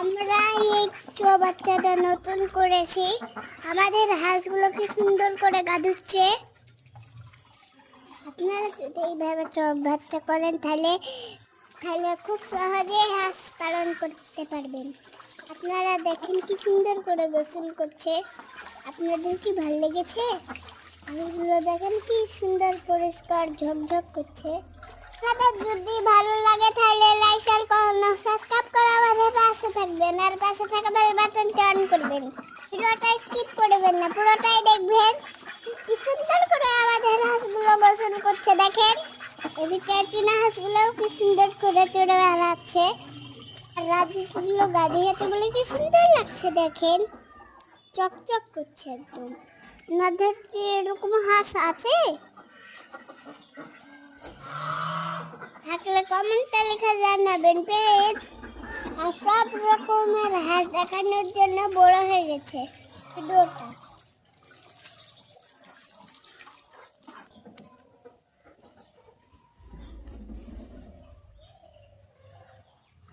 আমরা এই চৌবাচ্চাটা নতুন করেছি। আমাদের হাঁসগুলো কি সুন্দর করে গাধুচ্ছে। আপনারা যদি এইভাবে চৌবাচ্চা করেন তাহলে খুব সহজেই হাঁস পালন করতে পারবেন। আপনারা দেখেন কি সুন্দর করে গোসল করছে। আপনাদের কি ভালো লেগেছে? হাঁসগুলো দেখেন কি সুন্দর পরিষ্কার ঝকঝক করছে। আপনাদের যদি ভালো লাগে তাহলে লাইক শেয়ার করুন, সাবস্ক্রাইব করে আমাদের পাশে থাকবেন আর পাশে থাকা বেল বাটনটি অন করবেন। ভিডিওটা স্কিপ করবেন না, পুরোটাই দেখবেন। কি সুন্দর করে আমাদের হাঁসগুলো গোসল করছে দেখেন। এদিকে চীনা হাঁসগুলো কি সুন্দর করে চড়ে বেড়াচ্ছে আর রাজহাঁসগুলো গাধি হাতে বলে কি সুন্দর লাগছে দেখেন, চকচক করছে একদম। আপনাদের কি এরকম হাঁস আছে? থাকলে কমেন্টে লিখে জানাবেন প্লিজ। আর সব রকমের হাঁস দেখানোর জন্য বড় হয়ে গেছে ভিডিওটা।